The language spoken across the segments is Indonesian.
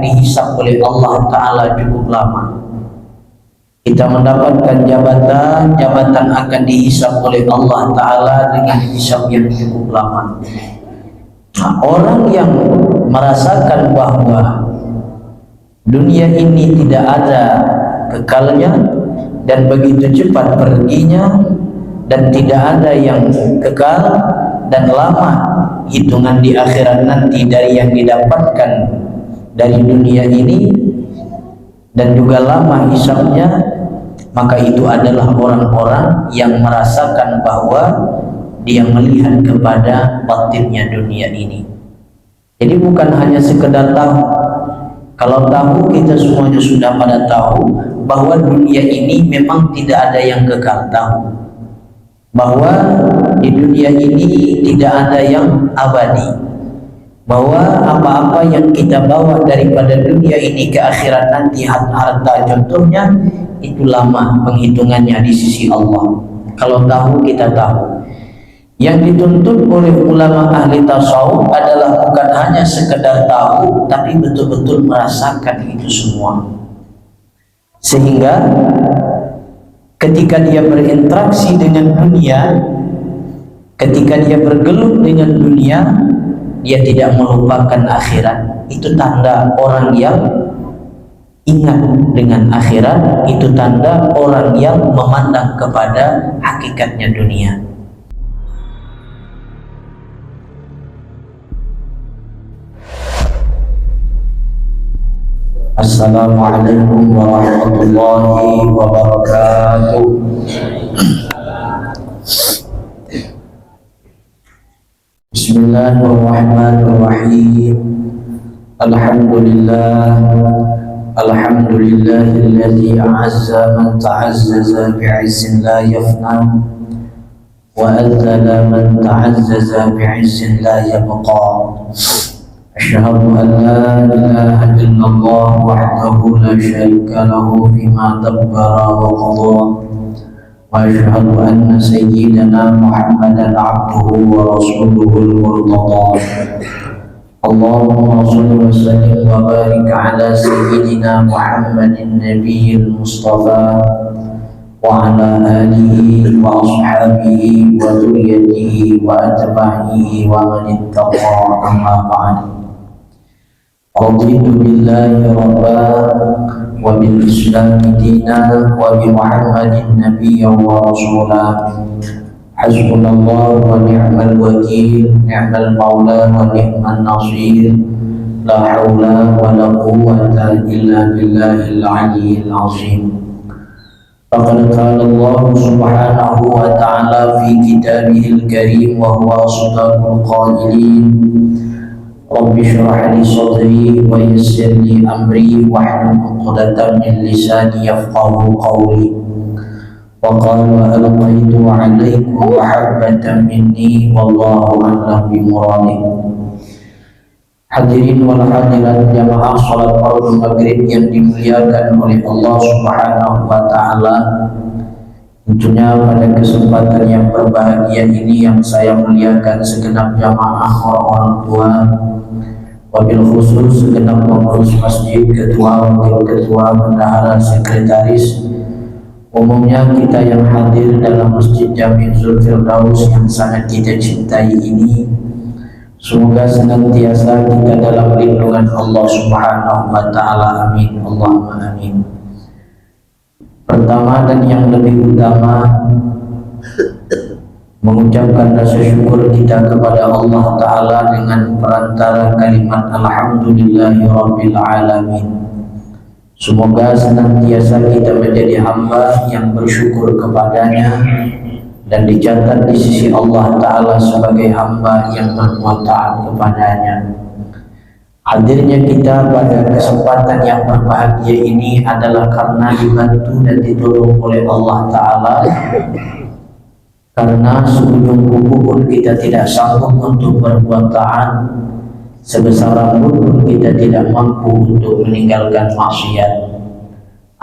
dihisab oleh Allah Ta'ala cukup lama. Kita mendapatkan jabatan akan dihisab oleh Allah Ta'ala dengan hisab yang cukup lama. Nah, orang yang merasakan bahwa dunia ini tidak ada kekalnya dan begitu cepat perginya, dan tidak ada yang kekal dan lama hitungan di akhirat nanti dari yang didapatkan dari dunia ini, dan juga lama hisabnya, maka itu adalah orang-orang yang merasakan bahwa dia melihat kepada batinnya dunia ini. Jadi bukan hanya sekedar tahu. Kalau tahu, kita semuanya sudah pada tahu bahwa dunia ini memang tidak ada yang kekal. Tahu bahwa di dunia ini tidak ada yang abadi, bahwa apa-apa yang kita bawa daripada dunia ini ke akhirat nanti, harta contohnya, itu lama penghitungannya di sisi Allah. Kalau tahu, kita tahu. Yang dituntut oleh ulama ahli tasawuf adalah bukan hanya sekedar tahu, tapi betul-betul merasakan itu semua. Sehingga ketika dia berinteraksi dengan dunia, ketika dia bergelut dengan dunia, dia tidak melupakan akhirat. Itu tanda orang yang ingat dengan akhirat, itu tanda orang yang memandang kepada hakikatnya dunia. Assalamualaikum warahmatullahi wabarakatuh. Bismillahirrahmanirrahim. Alhamdulillahilladzi a'azza man ta'azzaza bi'izzin la yafna wa adzala man ta'azzaza bi'izzin la yabqa. Asyhadu an la ilaha illallah wahdahu la syarika lahu fima dabbara wa qadha, wa asyhadu anna sayyidana Muhammadan abduhu wa rasuluhul murtada. Allahumma shalli wa sallim wa barik ala sayyidina Muhammadin nabiyil mustafa wa ala alihi wa ashabihi wa dhurriyyatihi wa atba'ihi wa man ittaqa, amma ba'd. Raditu billahi rabba wa bil islami dina wa bi Muhammadin nabiyya wa rasula. Hasbunallah wa ni'mal wakil, ni'mal maula wa ni'man nasir. La hawla wa la quwwata illa billahil aliyyil azim. Faqad qala Allah subhanahu wa ta'ala fi kitabihil karim wa huwa asdaqul qailin. Rabbi shrah li sadri wa yassir li amri wahlul 'uqdatam min lisani yafqahu qawli. Wa qala alqaitu 'alaikum mahabbatan minni wallahu a'lam bi muradi. Hadirin wal hadirat jamaah salat fardu maghrib yang dimuliakan oleh Allah Subhanahu wa taala. Tentunya pada kesempatan yang berbahagia ini yang saya muliakan segenap jamaah orang tua, wabil khusus segenap pengurus masjid, ketua, wakil ketua, bendahara, sekretaris. Umumnya kita yang hadir dalam Masjid Jami' Zulfirdaus yang sangat kita cintai ini, semoga senantiasa kita dalam lindungan Allah Subhanahu wa taala. Amin. Allahumma amin. Pertama dan yang lebih utama, mengucapkan rasa syukur kita kepada Allah Ta'ala dengan perantara kalimat Alhamdulillahirabbil alamin. Semoga senantiasa kita menjadi hamba yang bersyukur kepadanya dan dicatat di sisi Allah Ta'ala sebagai hamba yang berbuat taat kepadanya. Hadirnya kita pada kesempatan yang berbahagia ini adalah karena dibantu dan ditolong oleh Allah Ta'ala. Karena seujung kuku pun kita tidak sanggup untuk berbuat taat, sebesar rambut pun kita tidak mampu untuk meninggalkan maksiat.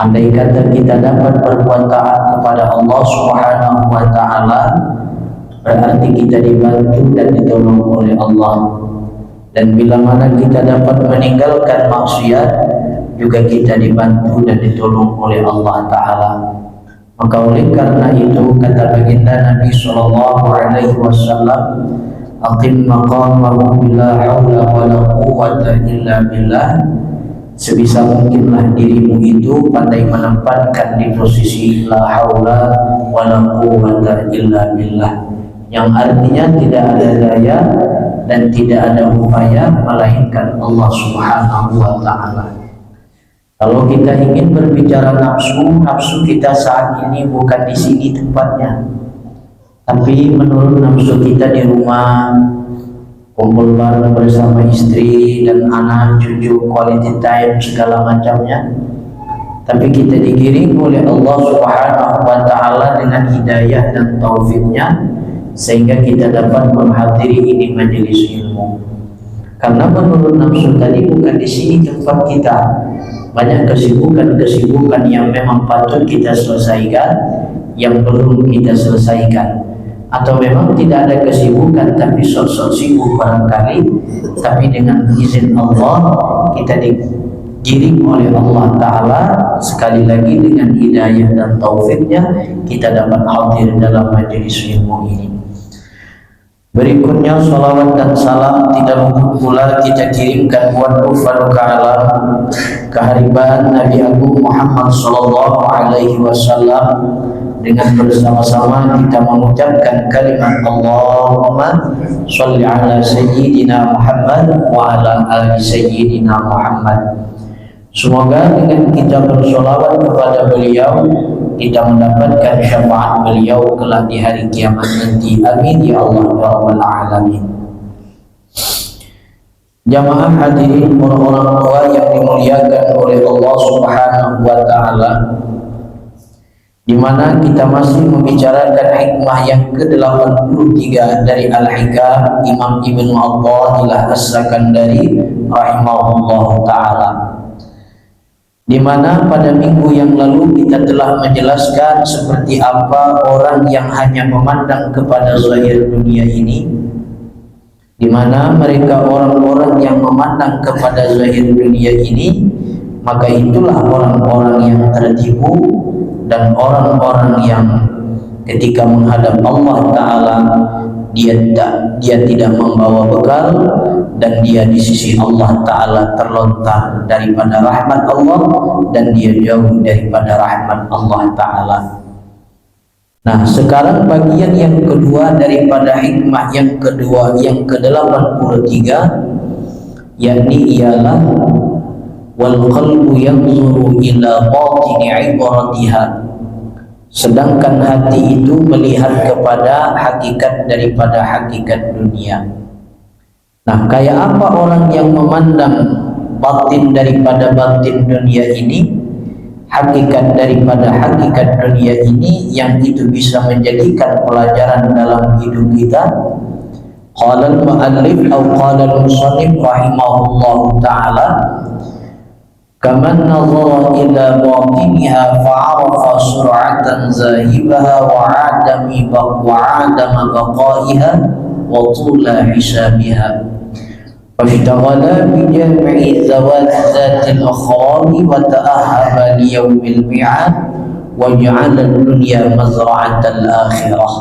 Andai kata kita dapat berbuat taat kepada Allah Subhanahu wa Ta'ala, berarti kita dibantu dan ditolong oleh Allah. Dan bila mana kita dapat meninggalkan maksiat, juga kita dibantu dan ditolong oleh Allah Ta'ala. Maka oleh karena itu kata baginda Nabi SAW, aqim maqamahu bila haula wala quwwata illa billah. Sebisa mungkinlah dirimu itu pandai menempatkan di posisi la haula wala quwwata illa billah, yang artinya tidak ada daya dan tidak ada upaya melainkan Allah Subhanahu wa Ta'ala. Kalau kita ingin berbicara nafsu kita saat ini bukan di sini tempatnya, tapi menurut nafsu kita di rumah, kumpul bareng bersama istri dan anak, cucu, quality time segala macamnya. Tapi kita digiring oleh Allah Subhanahu wa Ta'ala dengan hidayah dan taufiknya, sehingga kita dapat menghadiri ini majelis ilmu. Karena menurut nafsu tadi bukan di sini tempat kita. Banyak kesibukan-kesibukan yang memang patut kita selesaikan, yang belum kita selesaikan. Atau memang tidak ada kesibukan tapi sok-sok sibuk barangkali, tapi dengan izin Allah kita digiring oleh Allah Ta'ala sekali lagi dengan hidayah dan taufiknya, kita dapat hadir dalam majelis ilmu ini. Berikutnya salawat dan salam tidak luput pula kita kirimkan buat Ufal Ka'ala keharibaan Nabi Agung Muhammad Sallallahu Alaihi Wasallam, dengan bersama-sama kita mengucapkan kalimat Allahumma sholli ala Sayyidina Muhammad wa ala ali Sayyidina Muhammad. Semoga dengan kita bersolawat kepada beliau, kita mendapatkan syafaat beliau kelak di hari kiamat nanti. Amin ya Allah ya Rabbal Alamin. Jamaah hadirin orang-orang tua yang dimuliakan oleh Allah Subhanahu wa Ta'ala, di mana kita masih membicarakan hikmah yang ke-83 dari Al-Hikam Imam Ibnu Athaillah As-Sakandari rahimahullah ta'ala, di mana pada minggu yang lalu kita telah menjelaskan seperti apa orang yang hanya memandang kepada zahir dunia ini, di mana mereka orang-orang yang memandang kepada zahir dunia ini, maka itulah orang-orang yang tertipu dan orang-orang yang ketika menghadap Allah Ta'ala dia tidak membawa bekal, dan dia di sisi Allah Ta'ala terlontar daripada rahmat Allah, dan dia jauh daripada rahmat Allah Ta'ala. Nah, sekarang bagian yang kedua daripada hikmah yang kedua, yang ke-83, yakni ialah wal qalbu yanzuru ila batini ibaratiha, sedangkan hati itu melihat kepada hakikat daripada hakikat dunia. Nah, kayak apa orang yang memandang batin daripada batin dunia ini, hakikat daripada hakikat dunia ini, yang itu bisa menjadikan pelajaran dalam hidup kita. Qala al-mu'allif atau qala al-musannif rahimahullahu ta'ala, kaman nazara ila batiniha fa'arafa sur'atan zahibaha wa adama baqaiha wa tula hisabiha, fashtaghala bi jam'i zawatil akhari wa ta'ahaba li yawmil mi'ad wa ja'ala ad-dunya mazra'atal akhirah.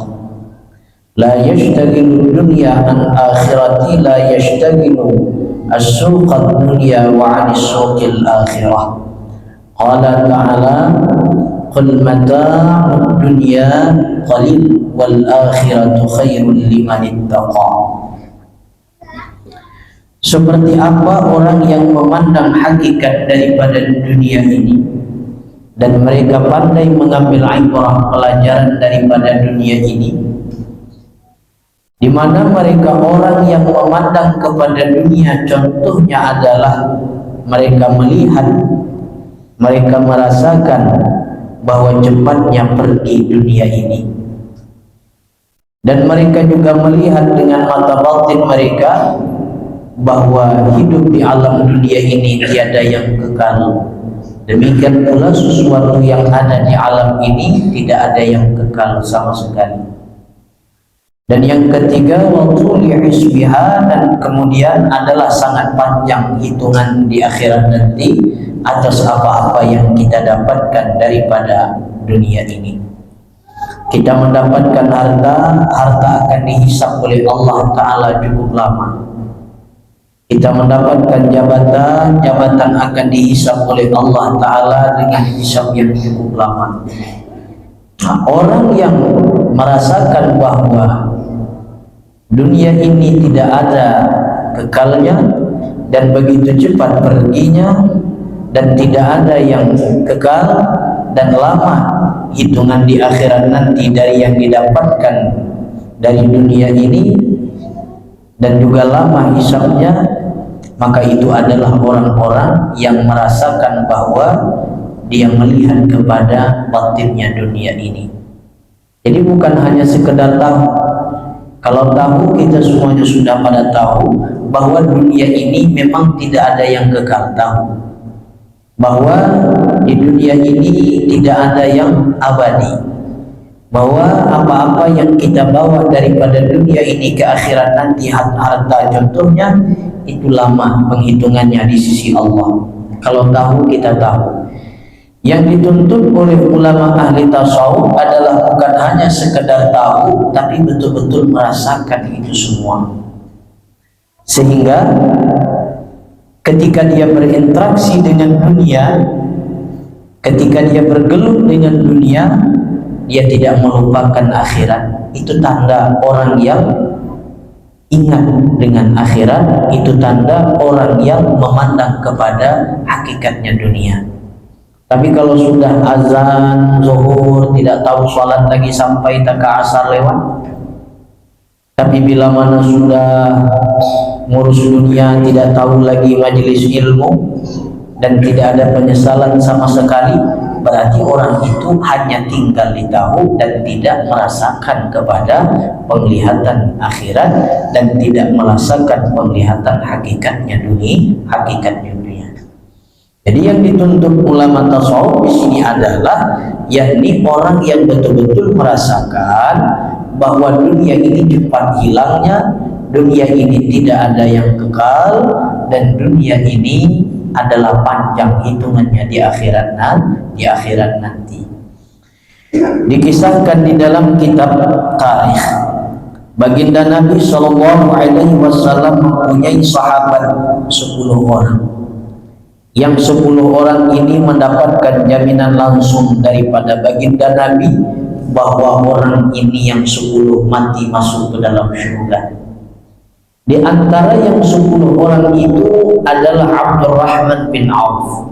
La yashtaghilu ad-dunya an akhirati, la yashtaghilu as-suq ad-dunya wa 'ani as-suqil akhirah. Qala ta'ala qul mata'ud dunya qalil wal akhiratu khairul liman ittaqa. Seperti apa orang yang memandang hakikat daripada dunia ini dan mereka pandai mengambil ibrah pelajaran daripada dunia ini, di mana mereka orang yang memandang kepada dunia, contohnya adalah mereka melihat, mereka merasakan bahwa cepatnya pergi dunia ini, dan mereka juga melihat dengan mata batin mereka bahwa hidup di alam dunia ini tiada yang kekal. Demikian pula sesuatu yang ada di alam ini tidak ada yang kekal sama sekali. Dan yang ketiga, wa tuli hisbiha, dan kemudian adalah sangat panjang hitungan di akhirat nanti atas apa-apa yang kita dapatkan daripada dunia ini. Kita mendapatkan harta akan dihisab oleh Allah Ta'ala cukup lama. Kita mendapatkan jabatan akan dihisab oleh Allah Ta'ala dengan hisab yang cukup lama. Nah, orang yang merasakan bahwa dunia ini tidak ada kekalnya dan begitu cepat perginya, dan tidak ada yang kekal dan lama hitungan di akhirat nanti dari yang didapatkan dari dunia ini, dan juga lama hisabnya, maka itu adalah orang-orang yang merasakan bahwa dia melihat kepada batinnya dunia ini. Jadi bukan hanya sekedar tahu. Kalau tahu, kita semuanya sudah pada tahu bahwa dunia ini memang tidak ada yang kekal. Tahu bahwa di dunia ini tidak ada yang abadi, bahwa apa-apa yang kita bawa daripada dunia ini ke akhirat nanti, harta contohnya, itu lama penghitungannya di sisi Allah. Kalau tahu, kita tahu. Yang dituntut oleh ulama ahli tasawuf adalah bukan hanya sekedar tahu, tapi betul-betul merasakan itu semua. Sehingga ketika dia berinteraksi dengan dunia, ketika dia bergelut dengan dunia, dia tidak melupakan akhirat. Itu tanda orang yang ingat dengan akhirat, itu tanda orang yang memandang kepada hakikatnya dunia. Tapi kalau sudah azan zuhur, tidak tahu sholat lagi sampai tak ke asar lewat. Tapi bila mana sudah ngurus dunia, tidak tahu lagi majelis ilmu, dan tidak ada penyesalan sama sekali, berarti orang itu hanya tinggal di tahu dan tidak merasakan kepada penglihatan akhirat, dan tidak merasakan penglihatan hakikatnya dunia. Jadi yang dituntut ulama tasawuf di sini adalah yakni orang yang betul-betul merasakan bahwa dunia ini cepat hilangnya, dunia ini tidak ada yang kekal, dan dunia ini adalah panjang hitungannya di akhirat nanti. Dikisahkan di dalam kitab tarikh, baginda Nabi SAW mempunyai sahabat 10 orang. Yang 10 orang ini mendapatkan jaminan langsung daripada baginda Nabi bahwa orang ini yang 10 mati masuk ke dalam surga. Di antara yang 10 orang itu adalah Abdurrahman bin Auf.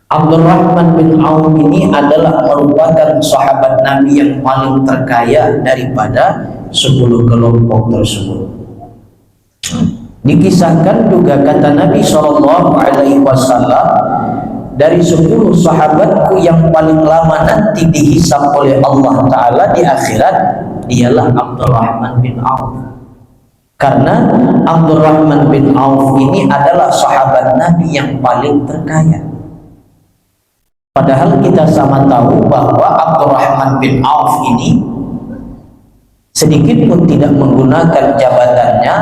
Abdurrahman bin Auf ini adalah merupakan sahabat Nabi yang paling terkaya daripada 10 kelompok tersebut. Dikisahkan juga kata Nabi SAW, dari 10 sahabatku yang paling lama nanti dihisab oleh Allah Ta'ala di akhirat, dialah Abdurrahman bin Auf. Karena Abdurrahman bin Auf ini adalah sahabat Nabi yang paling terkaya. Padahal kita sama tahu bahwa Abdurrahman bin Auf ini sedikit pun tidak menggunakan jabatannya,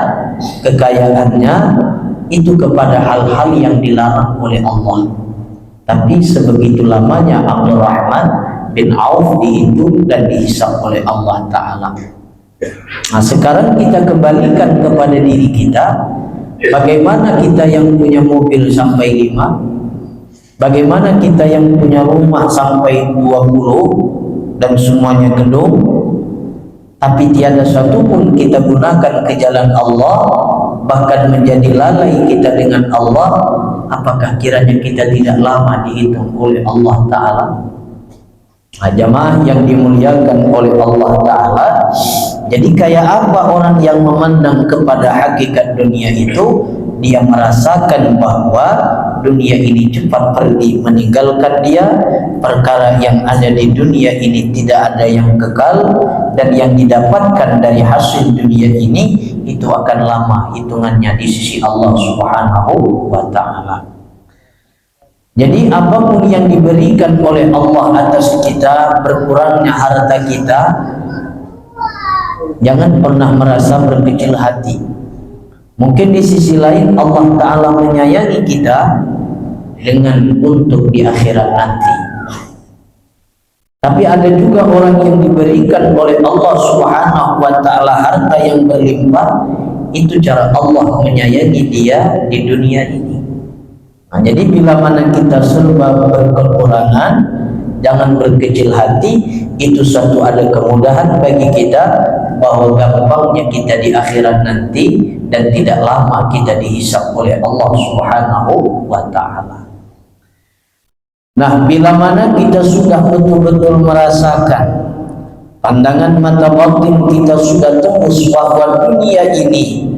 kekayaannya itu kepada hal-hal yang dilarang oleh Allah. Tapi sebegitu lamanya Abdurrahman bin Auf dihitung dan dihisab oleh Allah Ta'ala. Nah, sekarang kita kembalikan kepada diri kita. Bagaimana kita yang punya mobil sampai 5? Bagaimana kita yang punya rumah sampai 20 dan semuanya gedung, tapi tiada satu pun kita gunakan ke jalan Allah, bahkan menjadi lalai kita dengan Allah? Apakah kiranya kita tidak lama dihitung oleh Allah Ta'ala? Nah, jamaah yang dimuliakan oleh Allah Ta'ala, jadi kayak apa orang yang memandang kepada hakikat dunia itu? Dia merasakan bahwa dunia ini cepat pergi meninggalkan dia, perkara yang ada di dunia ini tidak ada yang kekal, dan yang didapatkan dari hasil dunia ini itu akan lama hitungannya di sisi Allah Subhanahu wa Ta'ala. Jadi apapun yang diberikan oleh Allah atas kita, berkurangnya harta kita, Jangan pernah merasa berkecil hati. Mungkin di sisi lain Allah Ta'ala menyayangi kita dengan untuk di akhirat nanti. Tapi ada juga orang yang diberikan oleh Allah Subhanahu wa Ta'ala harta yang berlimpah, itu cara Allah menyayangi dia di dunia ini. Nah, jadi bila mana kita serba berkekurangan, jangan berkecil hati. Itu suatu ada kemudahan bagi kita, bahwa gampangnya kita di akhirat nanti dan tidak lama kita dihisab oleh Allah Subhanahu wa Ta'ala. Nah, bila mana kita sudah betul-betul merasakan, pandangan mata batin kita sudah tembus bahwa dunia ini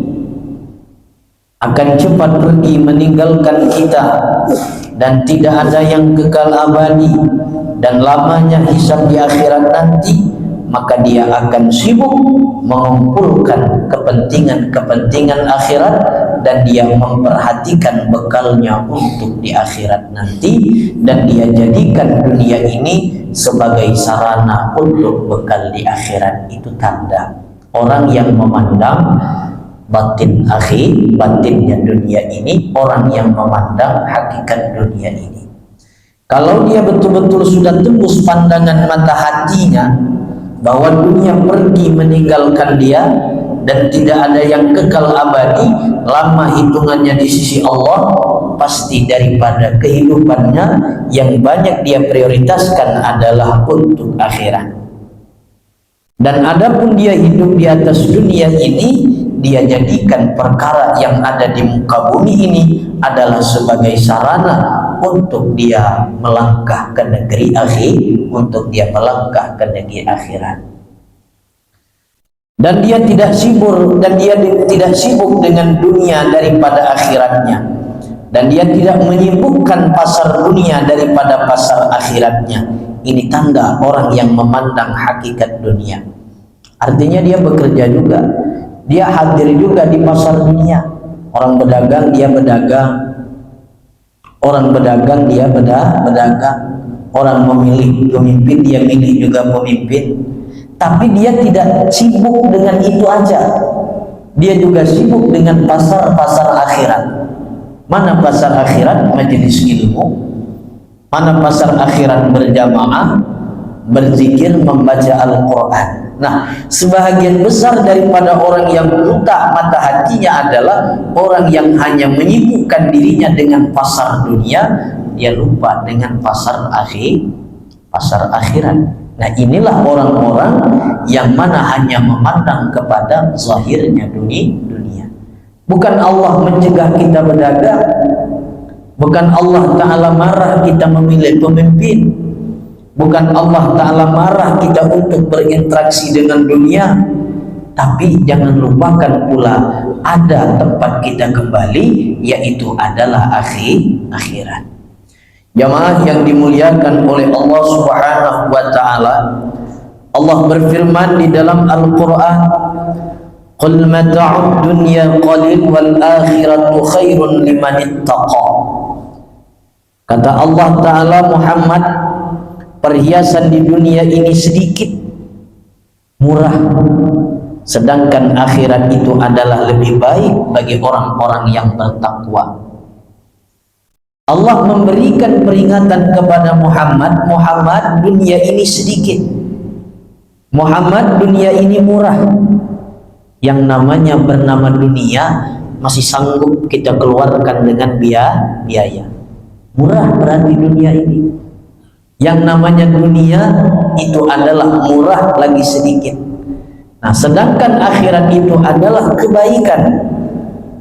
akan cepat pergi meninggalkan kita dan tidak ada yang kekal abadi dan lamanya hisab di akhirat nanti, maka dia akan sibuk mengumpulkan kepentingan-kepentingan akhirat dan dia memperhatikan bekalnya untuk di akhirat nanti, dan dia jadikan dunia ini sebagai sarana untuk bekal di akhirat. Itu tanda orang yang memandang batinnya dunia ini, orang yang memandang hakikat dunia ini. Kalau dia betul-betul sudah tembus pandangan mata hatinya bahwa dunia pergi meninggalkan dia dan tidak ada yang kekal abadi, lama hitungannya di sisi Allah, pasti daripada kehidupannya yang banyak dia prioritaskan adalah untuk akhirat. Dan adapun dia hidup di atas dunia ini, dia jadikan perkara yang ada di muka bumi ini adalah sebagai sarana untuk dia melangkah ke negeri akhir, untuk dia melangkah ke negeri akhirat. Dan dia tidak sibuk dengan dunia daripada akhiratnya, dan dia tidak menyibukkan pasar dunia daripada pasar akhiratnya. Ini tanda orang yang memandang hakikat dunia. Artinya dia bekerja juga, dia hadir juga di pasar dunia. Orang berdagang dia berdagang, orang berdagang dia berdagang, orang memilih pemimpin dia milih juga pemimpin. Tapi dia tidak sibuk dengan itu aja, dia juga sibuk dengan pasar-pasar akhirat. Mana pasar akhirat? Majelis ilmu. Mana pasar akhirat? Berjamaah, berzikir, membaca Al-Quran. Nah, sebahagian besar daripada orang yang buta mata hatinya adalah orang yang hanya menyibukkan dirinya dengan pasar dunia, dia lupa dengan pasar akhirat. Nah, inilah orang-orang yang mana hanya memandang kepada zahirnya dunia. Bukan Allah mencegah kita berdagang, bukan Allah Ta'ala marah kita memilih pemimpin, bukan Allah Ta'ala marah kita untuk berinteraksi dengan dunia. Tapi jangan lupakan pula ada tempat kita kembali, yaitu adalah akhirat. Jamaah yang dimuliakan oleh Allah Subhanahu wa Ta'ala, Allah berfirman di dalam Al-Quran, "Qul mata'ud dunya qalil wal akhiratu khairun liman ittaqa." Kata Allah Ta'ala, Muhammad, perhiasan di dunia ini sedikit, murah, sedangkan akhirat itu adalah lebih baik bagi orang-orang yang bertakwa. Allah memberikan peringatan kepada Muhammad, Muhammad, dunia ini sedikit, Muhammad, dunia ini murah. Yang namanya bernama dunia masih sanggup kita keluarkan dengan biaya. Murah berarti dunia ini. Yang namanya dunia itu adalah murah lagi sedikit. Nah, sedangkan akhirat itu adalah kebaikan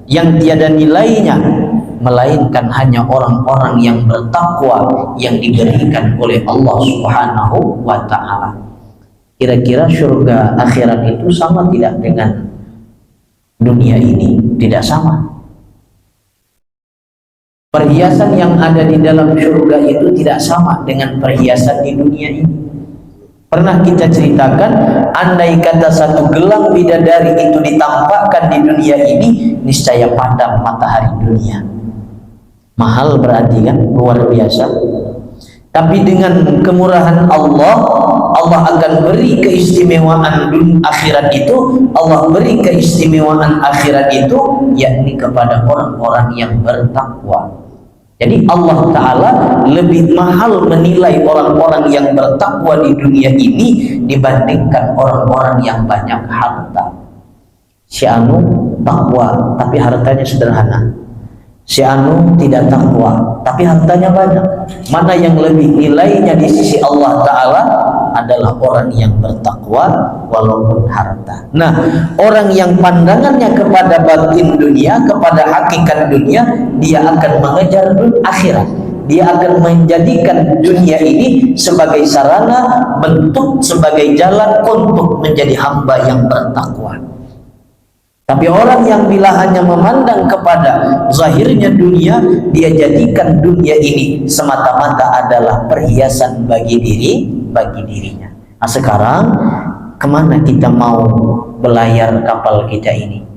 yang tiada nilainya, melainkan hanya orang-orang yang bertakwa yang diberikan oleh Allah Subhanahu wa Ta'ala. Kira-kira surga akhirat itu sama tidak dengan dunia ini? Tidak sama. Perhiasan yang ada di dalam surga itu tidak sama dengan perhiasan di dunia ini. Pernah kita ceritakan, andai kata satu gelang bidadari itu ditampakkan di dunia ini, niscaya padam matahari dunia. Mahal berarti kan, luar biasa. Tapi dengan kemurahan Allah, Allah akan beri keistimewaan akhirat itu, Allah beri keistimewaan akhirat itu yakni kepada orang-orang yang bertakwa. Jadi Allah Ta'ala lebih mahal menilai orang-orang yang bertakwa di dunia ini dibandingkan orang-orang yang banyak harta. Si anu takwa tapi hartanya sederhana, si anu tidak takwa tapi hartanya banyak. Mana yang lebih nilainya di sisi Allah Ta'ala adalah orang yang bertakwa walaupun harta. Nah, orang yang pandangannya kepada batin dunia, kepada hakikat dunia, dia akan mengejar akhirat. Dia akan menjadikan dunia ini sebagai sarana, bentuk, sebagai jalan untuk menjadi hamba yang bertakwa. Tapi orang yang bila hanya memandang kepada zahirnya dunia, dia jadikan dunia ini semata-mata adalah perhiasan bagi dirinya. Nah, sekarang kemana kita mau belayar kapal kita ini?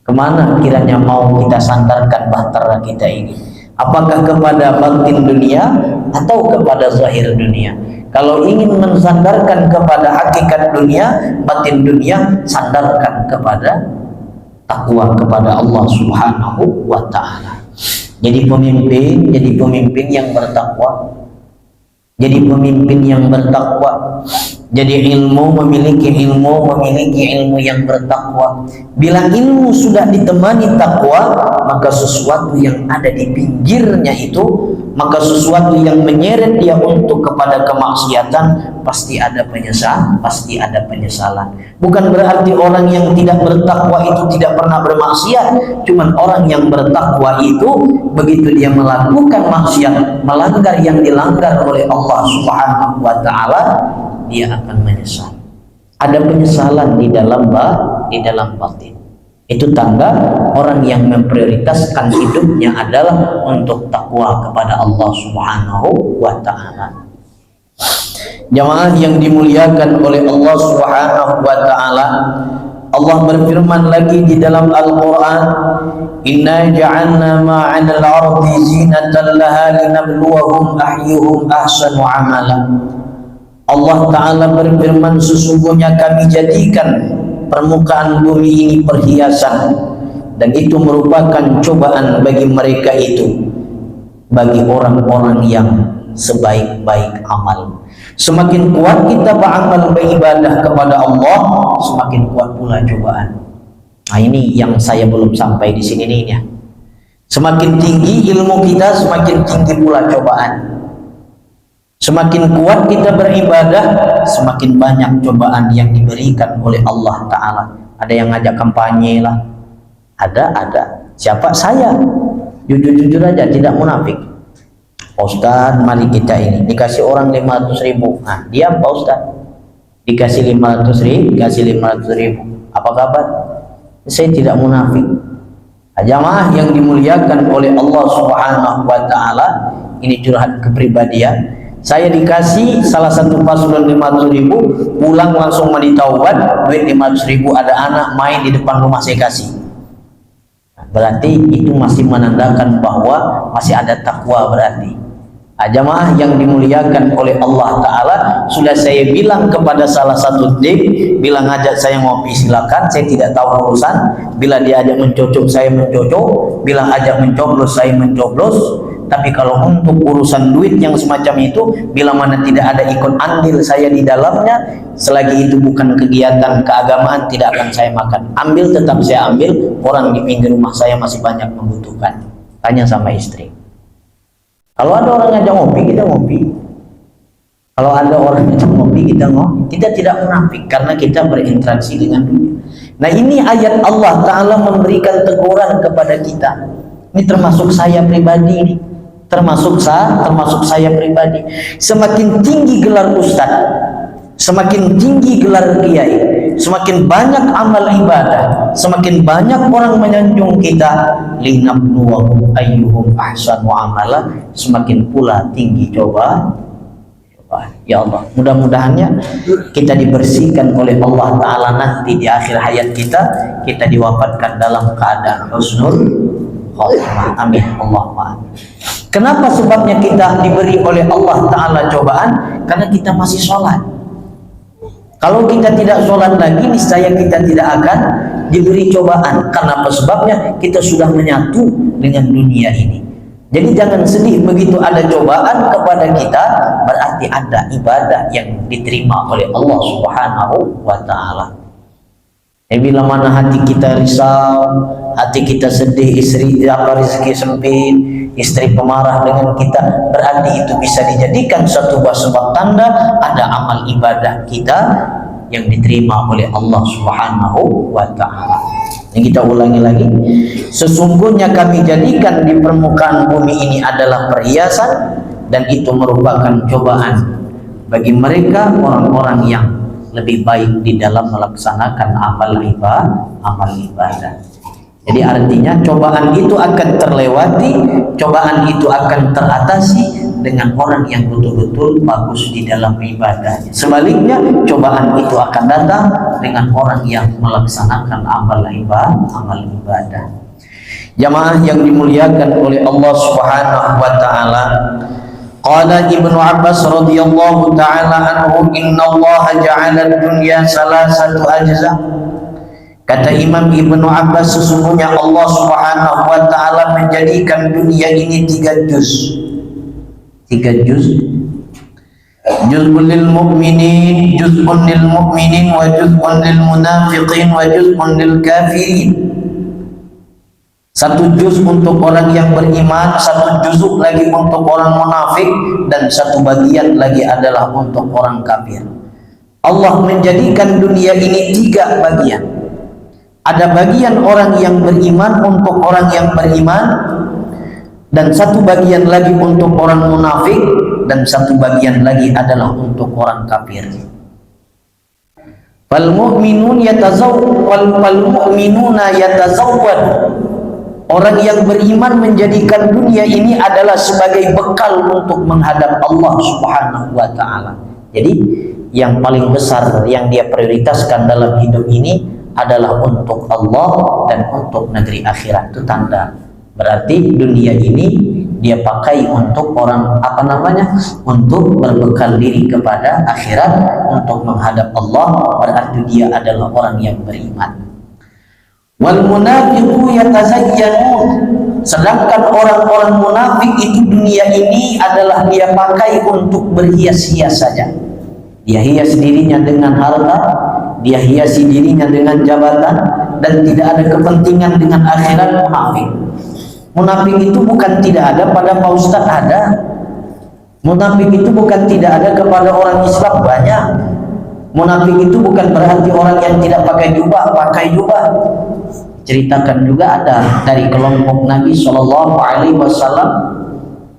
Kemana kiranya mau kita sandarkan bahtera kita ini? Apakah kepada batin dunia atau kepada zahir dunia? Kalau ingin mensandarkan kepada hakikat dunia, batin dunia, sandarkan kepada takwa kepada Allah Subhanahu wa Ta'ala. Jadi pemimpin yang bertakwa. Jadi pemimpin yang bertakwa. Jadi memiliki ilmu yang bertakwa. Bila ilmu sudah ditemani takwa, maka sesuatu yang ada di pinggirnya itu, maka sesuatu yang menyeret dia untuk kepada kemaksiatan, pasti ada penyesalan. Bukan berarti orang yang tidak bertakwa itu tidak pernah bermaksiat. Cuman orang yang bertakwa itu begitu dia melakukan maksiat, melanggar yang dilanggar oleh Allah Subhanahu wa Ta'ala, dia akan menyesal. Ada penyesalan di dalam batin. Itu tanda orang yang memprioritaskan hidupnya adalah untuk takwa kepada Allah Subhanahu wa Ta'ala. Jamaah yang dimuliakan oleh Allah Subhanahu wa Ta'ala, Allah berfirman lagi di dalam Al-Quran, Inna ja'alna ma'anal ardi zinatan laha linabluwahum ayyuhum ahsanu amala. Allah Ta'ala berfirman, sesungguhnya kami jadikan permukaan bumi ini perhiasan, dan itu merupakan cobaan bagi mereka itu, bagi orang-orang yang sebaik-baik amal. Semakin kuat kita beramal beribadah kepada Allah, semakin kuat pula cobaan. Nah, ini yang saya belum sampai di sini nih ya. Semakin tinggi ilmu kita, semakin tinggi pula cobaan. Semakin kuat kita beribadah, semakin banyak cobaan yang diberikan oleh Allah Ta'ala. Ada yang ngajak kampanye lah, ada. Siapa? Saya. Jujur-jujur aja, tidak munafik. Pak Ustadz, mari kita ini dikasih orang 500.000. Nah, diam Pak Ustadz. Dikasih 500.000. Apa kabar? Saya tidak munafik. Jamaah yang dimuliakan oleh Allah Subhanahu wa Ta'ala, ini curhat kepribadian. Saya dikasih salah satu paslon 500.000, pulang langsung mandi taubat, duit 500.000, ada anak main di depan rumah saya kasih. Berarti itu masih menandakan bahwa masih ada takwa berarti. Jamaah yang dimuliakan oleh Allah Ta'ala, sudah saya bilang kepada salah satu tim, bila ngajak saya ngopi silakan, saya tidak tahu urusan. Bila dia ajak mencocok, saya mencocok. Bila ajak mencoblos, saya mencoblos. Tapi kalau untuk urusan duit yang semacam itu, bila mana tidak ada ikut andil saya di dalamnya, selagi itu bukan kegiatan keagamaan, tidak akan saya makan. Ambil tetap saya ambil, orang di pinggir rumah saya masih banyak membutuhkan. Tanya sama istri. Kalau ada orang ngajak ngopi, kita ngopi. Kalau ada orang ngajak ngopi, kita ngopi. Kita tidak munafik karena kita berinteraksi dengan dunia. Nah, ini ayat Allah Ta'ala memberikan teguran kepada kita. Ini termasuk saya pribadi ini. Termasuk saya pribadi. Semakin tinggi gelar ustaz, semakin tinggi gelar kiai, semakin banyak amal ibadah, semakin banyak orang menyanjung kita, linabluwahum ayyuhum ahsanu amala, semakin pula tinggi cobaan. Ya Allah, mudah-mudahannya kita dibersihkan oleh Allah Ta'ala nanti di akhir hayat kita diwafatkan dalam keadaan husnul khatimah. Amin Allahumma amin. Kenapa sebabnya kita diberi oleh Allah Ta'ala cobaan? Karena kita masih sholat. Kalau kita tidak sholat lagi, niscaya kita tidak akan diberi cobaan. Karena apa sebabnya? Kita sudah menyatu dengan dunia ini. Jadi jangan sedih begitu ada cobaan kepada kita, berarti ada ibadah yang diterima oleh Allah Subhanahu wa Ta'ala. Bila mana hati kita risau, hati kita sedih, istri rezeki sempit, istri pemarah dengan kita, berarti itu bisa dijadikan satu sebab tanda ada amal ibadah kita yang diterima oleh Allah Subhanahu wa Ta'ala. Yang kita ulangi lagi, sesungguhnya kami jadikan di permukaan bumi ini adalah perhiasan, dan itu merupakan cobaan bagi mereka orang-orang yang lebih baik di dalam melaksanakan amal ibadah. Jadi artinya cobaan itu akan terlewati, cobaan itu akan teratasi dengan orang yang betul-betul bagus di dalam ibadahnya. Sebaliknya cobaan itu akan datang dengan orang yang melaksanakan amal ibadah. Jamaah yang dimuliakan oleh Allah Subhanahu wa Ta'ala, qala Ibnu Abbas radhiyallahu ta'ala anhu, inna Allah ja'ala ad-dunya salasatu ajza. Kata Imam Ibnu Abbas, sesungguhnya Allah Subhanahu wa Ta'ala menjadikan dunia ini 3 juz. 3 juz. Juz'un lil mu'minin, juz'un lil mu'minin, wa juz'un lil munafiqin, wa juz'un lil kafirin. 1 juz untuk orang yang beriman, 1 juzuk lagi untuk orang munafik, dan 1 bagian lagi adalah untuk orang kafir. Allah menjadikan dunia ini 3 bagian. Ada bagian orang yang beriman untuk orang yang beriman, dan 1 bagian lagi untuk orang munafik, dan 1 bagian lagi adalah untuk orang kafir. Fal mu'minuna yatazawwad. Orang yang beriman menjadikan dunia ini adalah sebagai bekal untuk menghadap Allah Subhanahu wa Ta'ala. Jadi yang paling besar yang dia prioritaskan dalam hidup ini adalah untuk Allah dan untuk negeri akhirat. Itu tanda. Berarti dunia ini dia pakai untuk orang untuk berbekal diri kepada akhirat, untuk menghadap Allah. Berarti dia adalah orang yang beriman. Wal munafiqu yatazayyanun. Sedangkan orang-orang munafik itu dunia ini adalah dia pakai untuk berhias-hias saja. Dia hias dirinya dengan harta, dia hiasi dirinya dengan jabatan, dan tidak ada kepentingan dengan akhirat. Munafik itu bukan tidak ada pada Pak Ustadz, ada. Munafik itu bukan tidak ada kepada orang Islam, banyak. Munafik itu bukan berarti orang yang tidak pakai jubah, pakai jubah. Ceritakan juga ada dari kelompok Nabi Shallallahu Alaihi Wasallam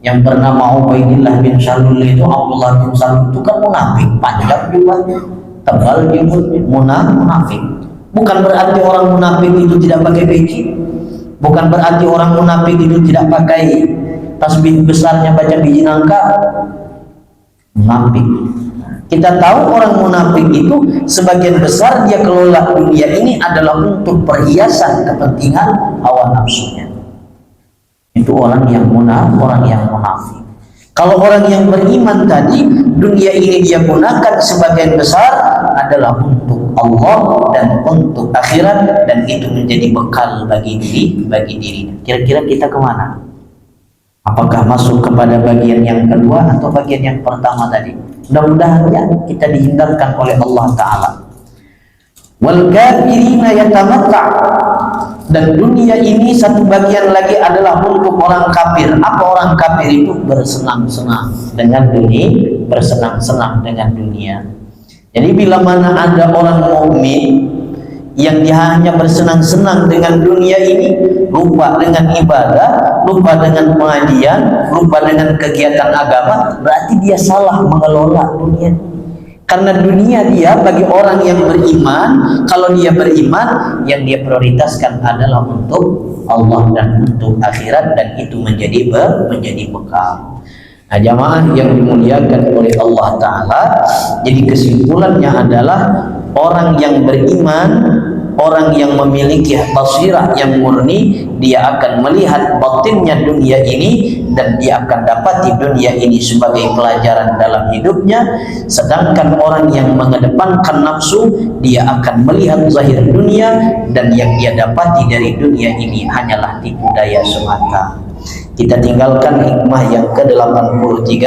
yang bernama Ubaidillah bin Salul. Itu Abdullah bin Salul itu kan munafik, panjang jubahnya, tebal jubahnya, munafik. Bukan berarti orang munafik itu tidak pakai peci, bukan berarti orang munafik itu tidak pakai tasbih besarnya, baca biji nangka. Munafik. Kita tahu orang munafik itu sebagian besar dia kelola dunia ini adalah untuk perhiasan kepentingan hawa nafsunya. Itu orang yang munafik. Kalau orang yang beriman tadi, dunia ini dia gunakan sebagian besar adalah untuk Allah dan untuk akhirat, dan itu menjadi bekal bagi dirinya. Kira-kira kita kemana? Apakah masuk kepada bagian yang kedua atau bagian yang pertama tadi? Mudah-mudahan ya kita dihindarkan oleh Allah Ta'ala. Wal kafirina yatamatta. Dan dunia ini 1 bagian lagi adalah untuk orang kafir. Apa orang kafir itu? Bersenang-senang dengan dunia, bersenang-senang dengan dunia. Jadi bila mana ada orang mukmin yang dia hanya bersenang-senang dengan dunia ini, lupa dengan ibadah, lupa dengan pengajian, lupa dengan kegiatan agama, berarti dia salah mengelola dunia. Karena dunia dia bagi orang yang beriman, kalau dia beriman, yang dia prioritaskan adalah untuk Allah dan untuk akhirat, dan itu menjadi bekal. Nah, jamaah yang dimuliakan oleh Allah Ta'ala, jadi kesimpulannya adalah orang yang beriman, orang yang memiliki basirah yang murni, dia akan melihat batinnya dunia ini dan dia akan dapati dunia ini sebagai pelajaran dalam hidupnya. Sedangkan orang yang mengedepankan nafsu, dia akan melihat zahir dunia dan yang dia dapati dari dunia ini hanyalah tipu daya semata. Kita tinggalkan hikmah yang ke-83,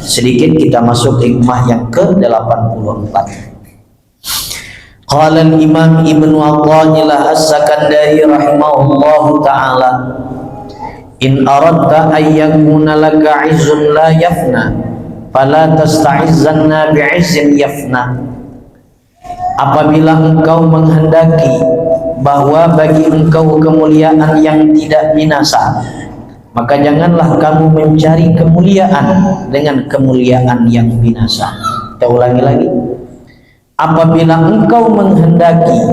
sedikit kita masuk hikmah yang ke-84. Qala al-Imam Ibnu Athaillah As-Sakandari rahimahullahu ta'ala, in aradta an yakuna laka 'izzun la yafna fala tasta'izzanna bi'izzin yafna. Apabila engkau menghendaki bahwa bagi engkau kemuliaan yang tidak binasa, maka janganlah kamu mencari kemuliaan dengan kemuliaan yang binasa. Kita ulangi lagi. Apabila engkau menghendaki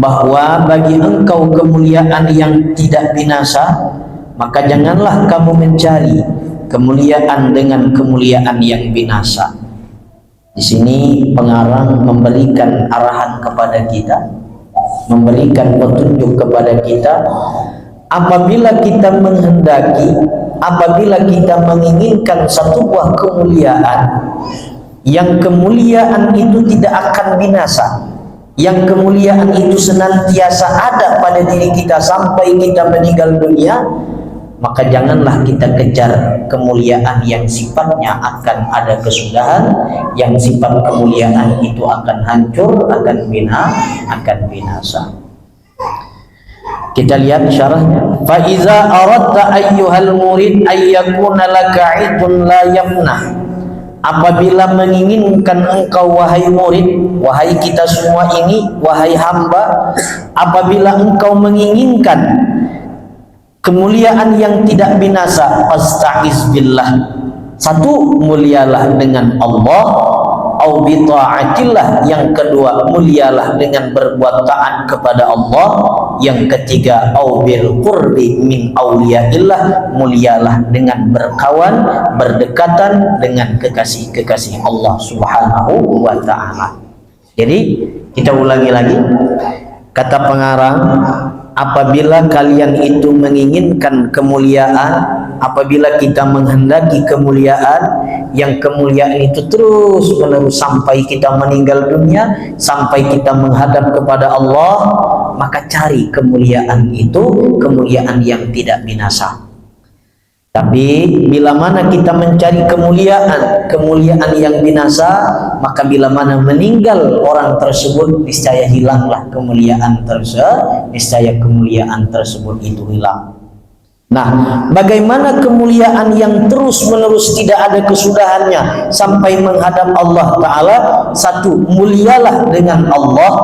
bahwa bagi engkau kemuliaan yang tidak binasa, maka janganlah kamu mencari kemuliaan dengan kemuliaan yang binasa. Di sini pengarang memberikan arahan kepada kita, memberikan petunjuk kepada kita. Apabila kita menghendaki, apabila kita menginginkan satu buah kemuliaan, yang kemuliaan itu tidak akan binasa, yang kemuliaan itu senantiasa ada pada diri kita sampai kita meninggal dunia, maka janganlah kita kejar kemuliaan yang sifatnya akan ada kesudahan, yang sifat kemuliaan itu akan hancur, akan binasa. Kita lihat syarahnya. Fa iza aradta ayyuhal murid ay yakuna laka 'idun la yafna. Apabila menginginkan engkau wahai murid, wahai kita semua ini, wahai hamba, apabila engkau menginginkan kemuliaan yang tidak binasa, fasta'iz billah. Satu, mulialah dengan Allah, au bi ta'atillah. Yang kedua, mulialah dengan berbuat taat kepada Allah. Yang ketiga, au bil qurbi min auliyaillah, mulialah dengan berkawan, berdekatan dengan kekasih-kekasih Allah Subhanahu wa taala. Jadi kita ulangi lagi kata pengarang, apabila kalian itu menginginkan kemuliaan, apabila kita menghendaki kemuliaan, yang kemuliaan itu terus menerus sampai kita meninggal dunia, sampai kita menghadap kepada Allah, maka cari kemuliaan itu, kemuliaan yang tidak binasa. Tapi bila mana kita mencari kemuliaan yang binasa, maka bila mana meninggal orang tersebut, niscaya hilanglah kemuliaan tersebut, niscaya kemuliaan tersebut itu hilang. Nah, bagaimana kemuliaan yang terus menerus tidak ada kesudahannya sampai menghadap Allah Ta'ala? Satu, mulialah dengan Allah.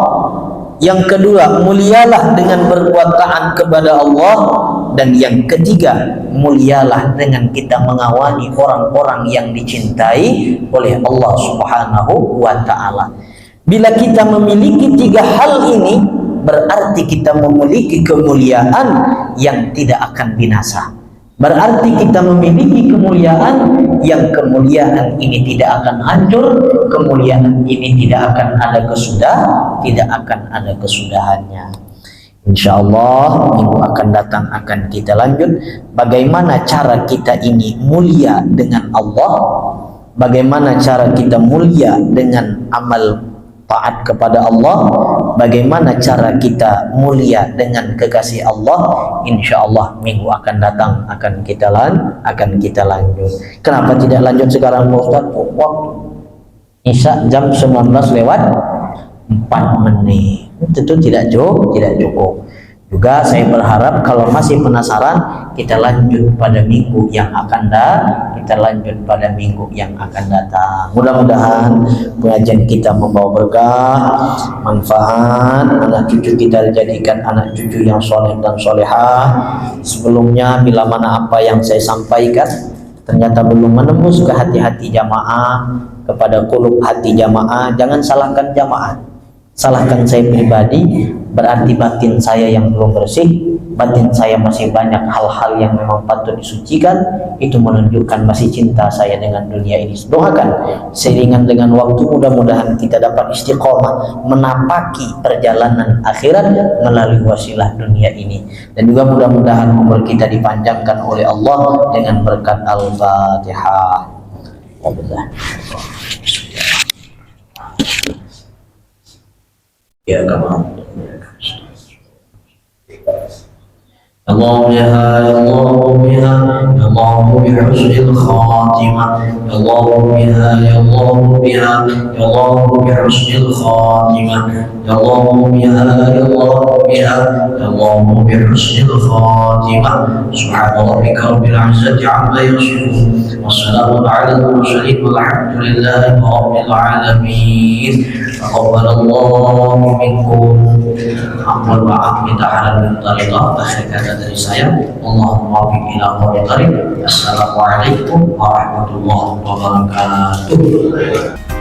Yang kedua, mulialah dengan berbuat taat kepada Allah. Dan yang ketiga, mulialah dengan kita mengawani orang-orang yang dicintai oleh Allah Subhanahu wa Ta'ala. Bila kita memiliki tiga hal ini, berarti kita memiliki kemuliaan yang tidak akan binasa. Berarti kita memiliki kemuliaan yang kemuliaan ini tidak akan hancur, kemuliaan ini tidak akan ada kesudahannya. Insyaallah minggu akan datang akan kita lanjut bagaimana cara kita ini mulia dengan Allah, bagaimana cara kita mulia dengan amal taat kepada Allah, bagaimana cara kita mulia dengan kekasih Allah. Insyaallah minggu akan datang akan kita lanjut. Kenapa tidak lanjut sekarang Ustaz? Waktu Isya jam 19:04. Tentu tidak cukup. Juga saya berharap kalau masih penasaran, kita lanjut pada minggu yang akan datang. Mudah-mudahan pengajian kita membawa berkah, manfaat, anak cucu kita dijadikan anak cucu yang soleh dan solehah. Sebelumnya bila mana apa yang saya sampaikan ternyata belum menembus ke hati-hati jamaah, kepada qulub hati jamaah, jangan salahkan jamaah, salahkan saya pribadi, berarti batin saya yang belum bersih, batin saya masih banyak hal-hal yang memang patut disucikan, itu menunjukkan masih cinta saya dengan dunia ini. Doakan seiringan dengan waktu, mudah-mudahan kita dapat istiqomah menapaki perjalanan akhirat melalui wasilah dunia ini, dan juga mudah-mudahan umur kita dipanjangkan oleh Allah dengan berkat Al-Fatihah. Ya kamu اللهم يا اللهم يا اللهم بحسن الخاتمة اللهم بها يا اللهم بها يا اللهم بحسن الخاتمة يا اللهم بها يا اللهم بها يا اللهم بحسن الخاتمة سبحان ربك رب العزة عما يصفون والسلام على المرسلين والحمد لله رب العالمين. تقبل الله منكم. Ampun maaf minta halal dan tariqah. Akhir kata dari saya, Allahumma bi'in ila qawli. Assalamualaikum warahmatullahi wabarakatuh.